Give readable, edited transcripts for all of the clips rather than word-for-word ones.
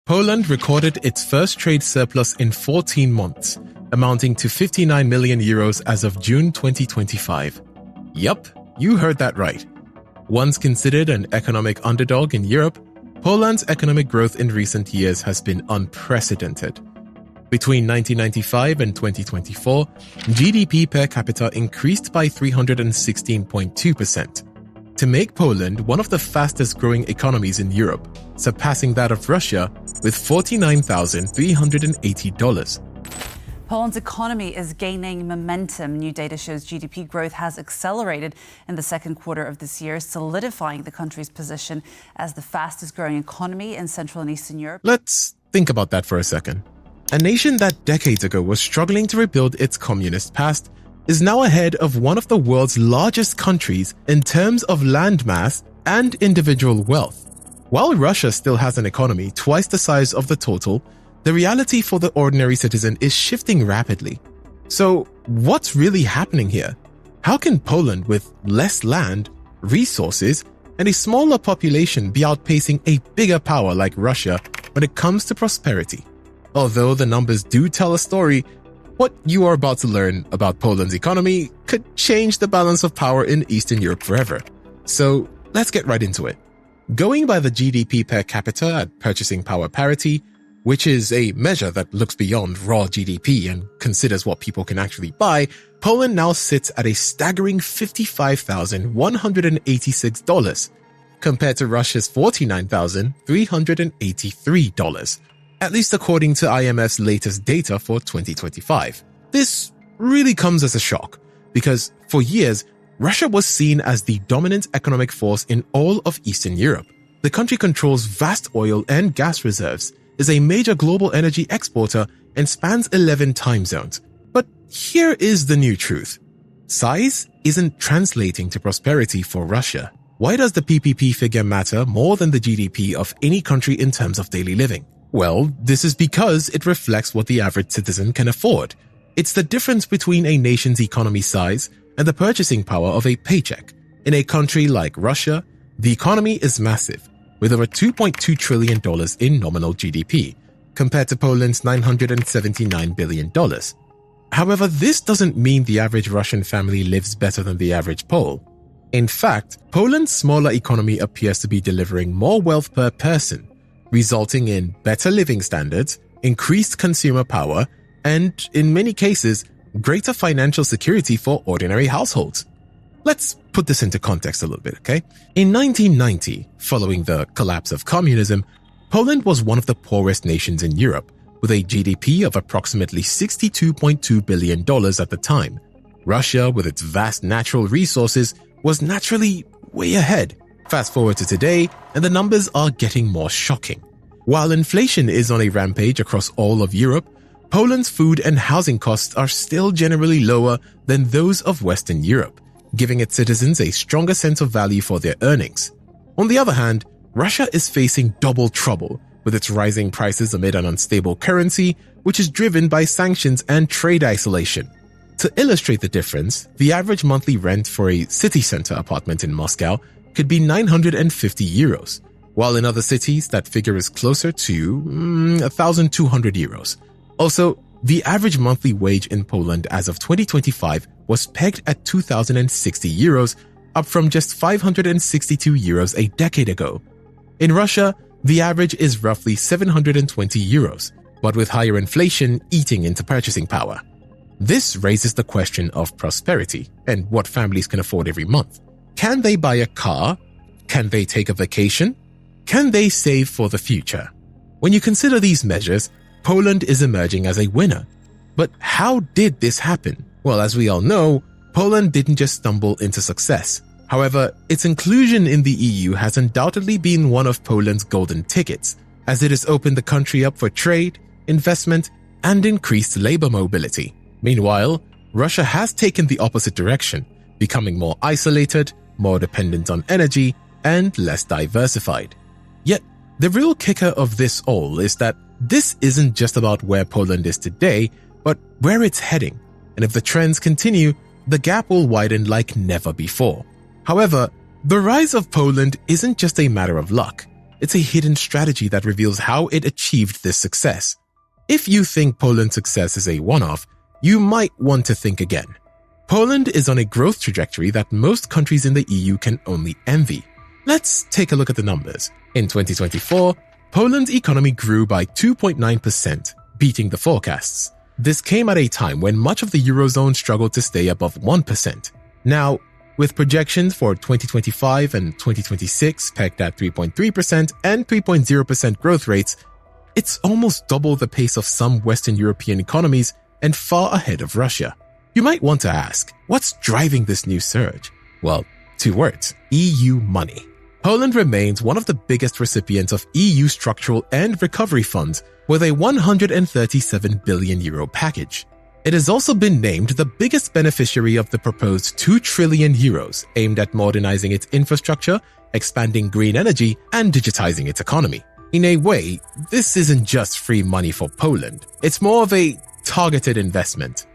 Poland recorded its first trade surplus in 14 months, amounting to 59 million euros as of June 2025. Yup, you heard that right. Once considered an economic underdog in Europe, Poland's economic growth in recent years has been unprecedented. Between 1995 and 2024, GDP per capita increased by 316.2%, to make Poland one of the fastest growing economies in Europe, surpassing that of Russia with $49,380. Poland's economy is gaining momentum. New data shows GDP growth has accelerated in the second quarter of this year, solidifying the country's position as the fastest growing economy in Central and Eastern Europe. Let's think about that for a second. A nation that decades ago was struggling to rebuild its communist past is now ahead of one of the world's largest countries in terms of landmass and individual wealth. While Russia still has an economy twice the size of the total, the reality for the ordinary citizen is shifting rapidly. So, what's really happening here? How can Poland, with less land, resources, and a smaller population be outpacing a bigger power like Russia when it comes to prosperity? Although the numbers do tell a story, what you are about to learn about Poland's economy could change the balance of power in Eastern Europe forever. So, let's get right into it. Going by the GDP per capita at purchasing power parity, which is a measure that looks beyond raw GDP and considers what people can actually buy, Poland now sits at a staggering $55,186, compared to Russia's $49,383, at least according to IMF's latest data for 2025. This really comes as a shock, because for years, Russia was seen as the dominant economic force in all of Eastern Europe. The country controls vast oil and gas reserves, is a major global energy exporter, and spans 11 time zones. But here is the new truth. Size isn't translating to prosperity for Russia. Why does the PPP figure matter more than the GDP of any country in terms of daily living? Well, this is because it reflects what the average citizen can afford. It's the difference between a nation's economy size and the purchasing power of a paycheck. In a country like Russia, the economy is massive, with over $2.2 trillion in nominal GDP, compared to Poland's $979 billion. However, this doesn't mean the average Russian family lives better than the average Pole. In fact, Poland's smaller economy appears to be delivering more wealth per person, resulting in better living standards, increased consumer power, and, in many cases, greater financial security for ordinary households. Let's put this into context a little bit, okay? In 1990, following the collapse of communism, Poland was one of the poorest nations in Europe, with a GDP of approximately $62.2 billion at the time. Russia, with its vast natural resources, was naturally way ahead. Fast forward to today, and the numbers are getting more shocking. While inflation is on a rampage across all of Europe, Poland's food and housing costs are still generally lower than those of Western Europe, giving its citizens a stronger sense of value for their earnings. On the other hand, Russia is facing double trouble with its rising prices amid an unstable currency, which is driven by sanctions and trade isolation. To illustrate the difference, the average monthly rent for a city center apartment in Moscow could be 950 euros, while in other cities that figure is closer to 1,200 euros. Also, the average monthly wage in Poland as of 2025 was pegged at 2,060 euros, up from just 562 euros a decade ago. In Russia, the average is roughly 720 euros, but with higher inflation eating into purchasing power. This raises the question of prosperity and what families can afford every month. Can they buy a car? Can they take a vacation? Can they save for the future? When you consider these measures, Poland is emerging as a winner. But how did this happen? Well, as we all know, Poland didn't just stumble into success. However, its inclusion in the EU has undoubtedly been one of Poland's golden tickets, as it has opened the country up for trade, investment, and increased labor mobility. Meanwhile, Russia has taken the opposite direction, becoming more isolated, more dependent on energy, and less diversified. Yet, the real kicker of this all is that this isn't just about where Poland is today, but where it's heading. And if the trends continue, the gap will widen like never before. However, the rise of Poland isn't just a matter of luck. it's a hidden strategy that reveals how it achieved this success. If you think Poland's success is a one-off, you might want to think again. Poland is on a growth trajectory that most countries in the EU can only envy. Let's take a look at the numbers. In 2024, Poland's economy grew by 2.9%, beating the forecasts. This came at a time when much of the Eurozone struggled to stay above 1%. Now, with projections for 2025 and 2026 pegged at 3.3% and 3.0% growth rates, it's almost double the pace of some Western European economies and far ahead of Russia. You might want to ask, what's driving this new surge? Well, 2 words: EU money. Poland remains one of the biggest recipients of EU structural and recovery funds with a €137 billion package. It has also been named the biggest beneficiary of the proposed €2 trillion aimed at modernizing its infrastructure, expanding green energy, and digitizing its economy. In a way, this isn't just free money for Poland. It's more of a targeted investment.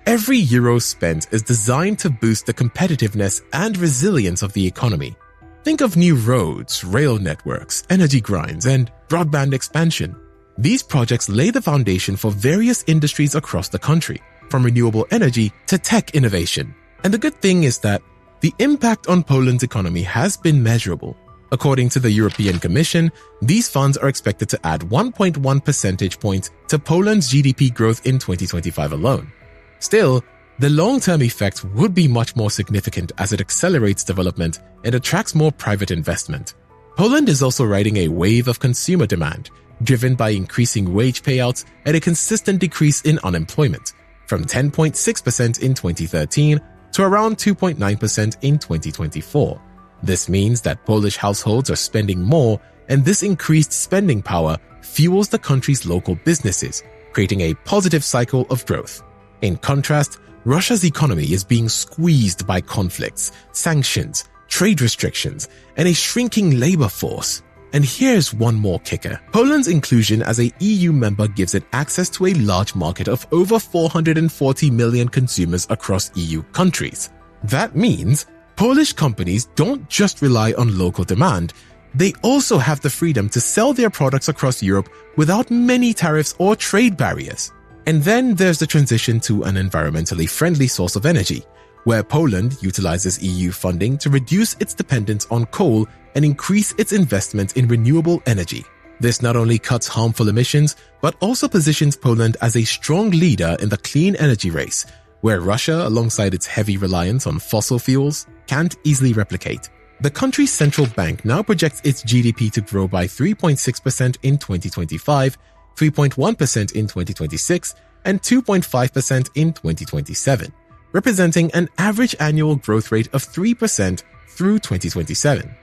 Every euro spent is designed to boost the competitiveness and resilience of the economy. Think of new roads, rail networks, energy grinds, and broadband expansion. These projects lay the foundation for various industries across the country, from renewable energy to tech innovation. And the good thing is that the impact on Poland's economy has been measurable. According to the European Commission, these funds are expected to add 1.1 percentage points to Poland's GDP growth in 2025 alone. Still, the long-term effect would be much more significant as it accelerates development and attracts more private investment. Poland is also riding a wave of consumer demand, driven by increasing wage payouts and a consistent decrease in unemployment, from 10.6% in 2013 to around 2.9% in 2024. This means that Polish households are spending more, and this increased spending power fuels the country's local businesses, creating a positive cycle of growth. In contrast, Russia's economy is being squeezed by conflicts, sanctions, trade restrictions, and a shrinking labor force. And here's one more kicker. Poland's inclusion as a EU member gives it access to a large market of over 440 million consumers across EU countries. That means Polish companies don't just rely on local demand, they also have the freedom to sell their products across Europe without many tariffs or trade barriers. And then there's the transition to an environmentally friendly source of energy, where Poland utilizes EU funding to reduce its dependence on coal and increase its investment in renewable energy. This not only cuts harmful emissions, but also positions Poland as a strong leader in the clean energy race, where Russia, alongside its heavy reliance on fossil fuels, can't easily replicate. The country's central bank now projects its GDP to grow by 3.6% in 2025, 3.1% in 2026, and 2.5% in 2027, representing an average annual growth rate of 3% through 2027.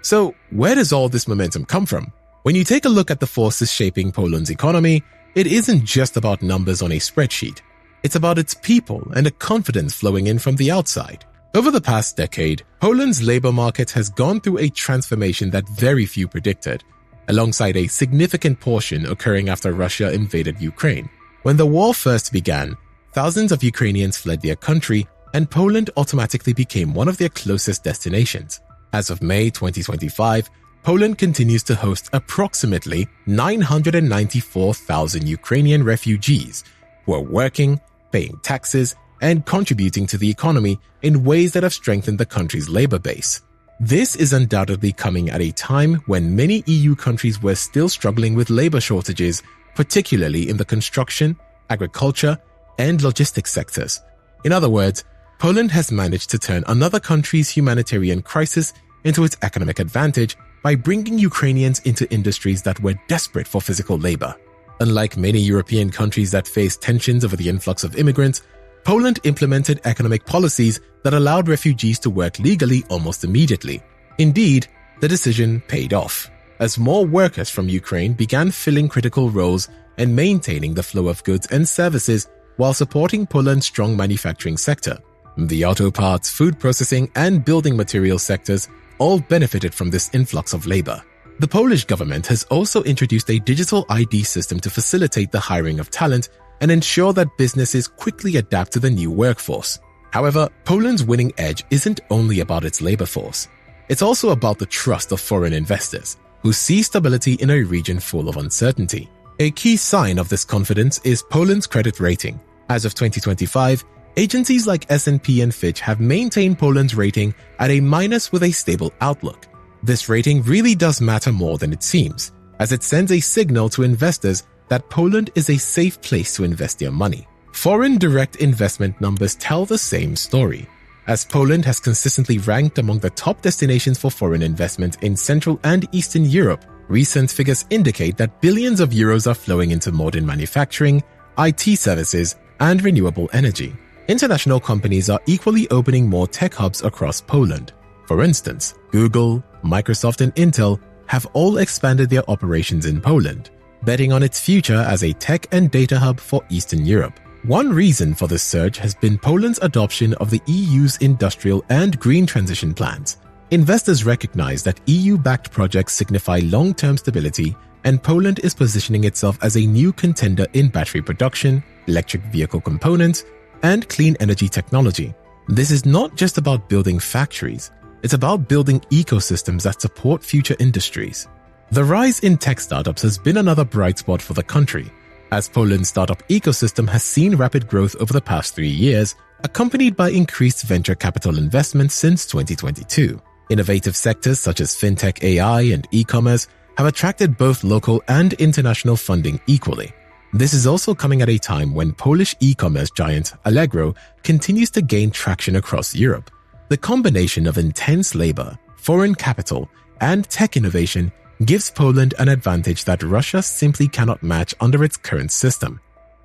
So, where does all this momentum come from? When you take a look at the forces shaping Poland's economy, it isn't just about numbers on a spreadsheet. It's about its people and a confidence flowing in from the outside. Over the past decade, Poland's labor market has gone through a transformation that very few predicted, alongside a significant portion occurring after Russia invaded Ukraine. When the war first began, thousands of Ukrainians fled their country, and Poland automatically became one of their closest destinations. As of May 2025, Poland continues to host approximately 994,000 Ukrainian refugees who are working, paying taxes, and contributing to the economy in ways that have strengthened the country's labor base. This is undoubtedly coming at a time when many EU countries were still struggling with labor shortages, particularly in the construction, agriculture, and logistics sectors. In other words, Poland has managed to turn another country's humanitarian crisis into its economic advantage by bringing Ukrainians into industries that were desperate for physical labor. Unlike many European countries that face tensions over the influx of immigrants, Poland implemented economic policies that allowed refugees to work legally almost immediately. Indeed, the decision paid off, as more workers from Ukraine began filling critical roles and maintaining the flow of goods and services while supporting Poland's strong manufacturing sector. The auto parts, food processing, and building materials sectors all benefited from this influx of labor. The Polish government has also introduced a digital ID system to facilitate the hiring of talent and ensure that businesses quickly adapt to the new workforce. However, Poland's winning edge isn't only about its labor force. It's also about the trust of foreign investors. who see stability in a region full of uncertainty. A key sign of this confidence is Poland's credit rating. As of 2025, agencies like S&P and Fitch have maintained Poland's rating at a minus with a stable outlook. This rating really does matter more than it seems, as it sends a signal to investors that Poland is a safe place to invest their money. Foreign direct investment numbers tell the same story. As Poland has consistently ranked among the top destinations for foreign investment in Central and Eastern Europe, recent figures indicate that billions of euros are flowing into modern manufacturing, IT services, and renewable energy. International companies are equally opening more tech hubs across Poland. For instance, Google, Microsoft, and Intel have all expanded their operations in Poland, betting on its future as a tech and data hub for Eastern Europe. One reason for this surge has been Poland's adoption of the EU's industrial and green transition plans. Investors recognize that EU-backed projects signify long-term stability, and Poland is positioning itself as a new contender in battery production, electric vehicle components, and clean energy technology. This is not just about building factories, it's about building ecosystems that support future industries. The rise in tech startups has been another bright spot for the country, as Poland's startup ecosystem has seen rapid growth over the past 3 years, accompanied by increased venture capital investment since 2022. Innovative sectors such as fintech, AI, and e-commerce have attracted both local and international funding equally. This is also coming at a time when Polish e-commerce giant Allegro continues to gain traction across Europe. The combination of intense labor, foreign capital, and tech innovation gives Poland an advantage that Russia simply cannot match under its current system.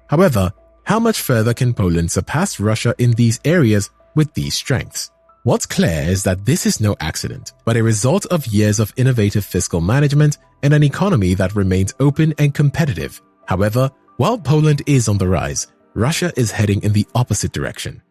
However, how much further can Poland surpass Russia in these areas with these strengths? What's clear is that this is no accident, but a result of years of innovative fiscal management and an economy that remains open and competitive. However, while Poland is on the rise, Russia is heading in the opposite direction.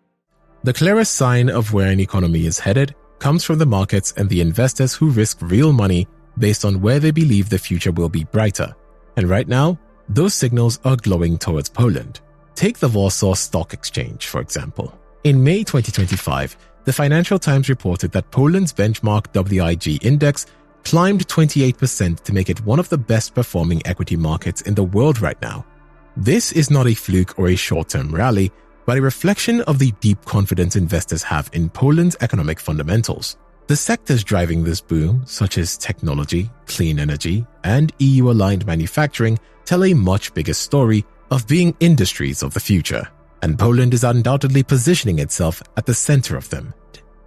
The clearest sign of where an economy is headed comes from the markets and the investors who risk real money based on where they believe the future will be brighter. And right now, those signals are glowing towards Poland. Take the Warsaw Stock Exchange, for example. In May 2025, the Financial Times reported that Poland's benchmark WIG index climbed 28% to make it one of the best performing equity markets in the world right now. This is not a fluke or a short-term rally, but a reflection of the deep confidence investors have in Poland's economic fundamentals. The sectors driving this boom, such as technology, clean energy, and EU-aligned manufacturing, tell a much bigger story of being industries of the future, and Poland is undoubtedly positioning itself at the center of them.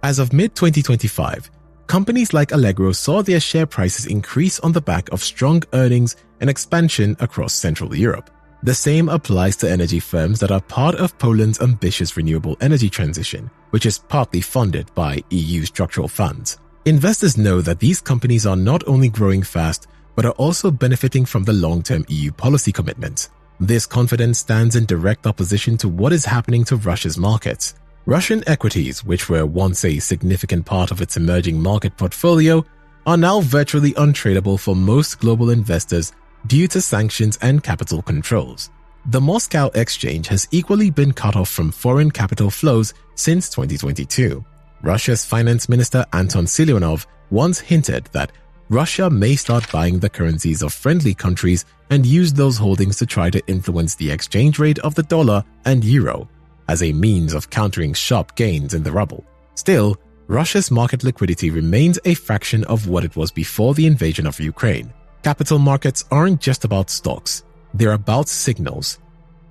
As of mid-2025, companies like Allegro saw their share prices increase on the back of strong earnings and expansion across Central Europe. The same applies to energy firms that are part of Poland's ambitious renewable energy transition, which is partly funded by EU structural funds. Investors know that these companies are not only growing fast, but are also benefiting from the long-term EU policy commitments. This confidence stands in direct opposition to what is happening to Russia's markets. Russian equities, which were once a significant part of its emerging market portfolio, are now virtually untradeable for most global investors due to sanctions and capital controls. The Moscow exchange has equally been cut off from foreign capital flows since 2022. Russia's finance minister Anton Siluanov once hinted that Russia may start buying the currencies of friendly countries and use those holdings to try to influence the exchange rate of the dollar and euro as a means of countering sharp gains in the ruble. Still, Russia's market liquidity remains a fraction of what it was before the invasion of Ukraine. Capital markets aren't just about stocks, they're about signals.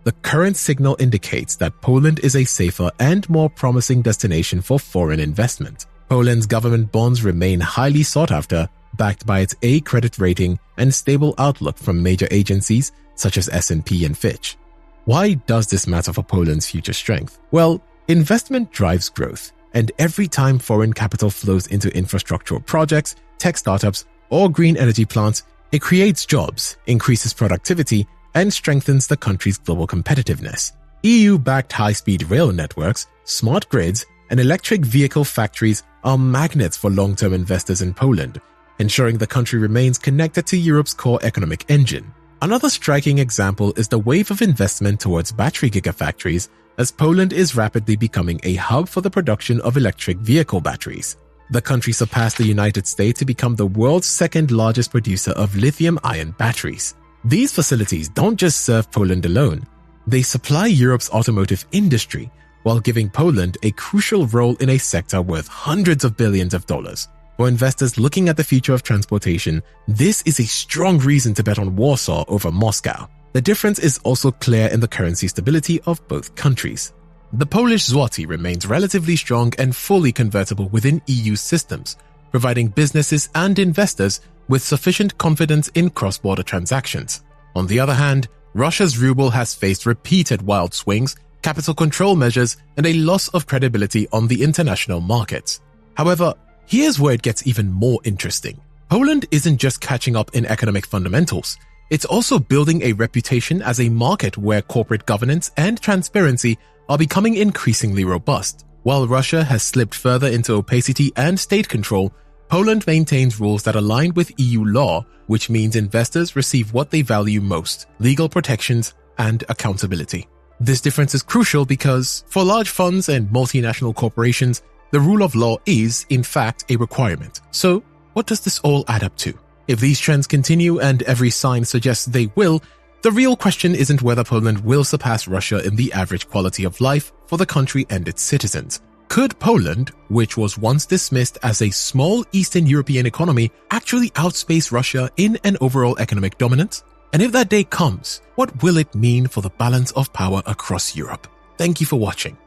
The current signal indicates that Poland is a safer and more promising destination for foreign investment. Poland's government bonds remain highly sought after, backed by its A credit rating and stable outlook from major agencies such as S&P and Fitch. Why does this matter for Poland's future strength? Well, investment drives growth, and every time foreign capital flows into infrastructural projects, tech startups, or green energy plants, it creates jobs, increases productivity, and strengthens the country's global competitiveness. EU-backed high-speed rail networks, smart grids, and electric vehicle factories are magnets for long-term investors in Poland, ensuring the country remains connected to Europe's core economic engine. Another striking example is the wave of investment towards battery gigafactories, as Poland is rapidly becoming a hub for the production of electric vehicle batteries. The country surpassed the United States to become the world's second largest producer of lithium-ion batteries. These facilities don't just serve Poland alone. They supply Europe's automotive industry while giving Poland a crucial role in a sector worth hundreds of billions of dollars. For investors looking at the future of transportation, this is a strong reason to bet on Warsaw over Moscow. The difference is also clear in the currency stability of both countries. The Polish zloty remains relatively strong and fully convertible within EU systems, providing businesses and investors with sufficient confidence in cross-border transactions. On the other hand, Russia's ruble has faced repeated wild swings, capital control measures, and a loss of credibility on the international markets. However, here's where it gets even more interesting. Poland isn't just catching up in economic fundamentals. It's also building a reputation as a market where corporate governance and transparency are becoming increasingly robust. While Russia has slipped further into opacity and state control, Poland maintains rules that align with EU law, which means investors receive what they value most: legal protections and accountability. This difference is crucial because, for large funds and multinational corporations, the rule of law is, in fact, a requirement. So, what does this all add up to? If these trends continue, and every sign suggests they will, the real question isn't whether Poland will surpass Russia in the average quality of life for the country and its citizens. Could Poland, which was once dismissed as a small Eastern European economy, actually outspace Russia in an overall economic dominance? And if that day comes, what will it mean for the balance of power across Europe? Thank you for watching.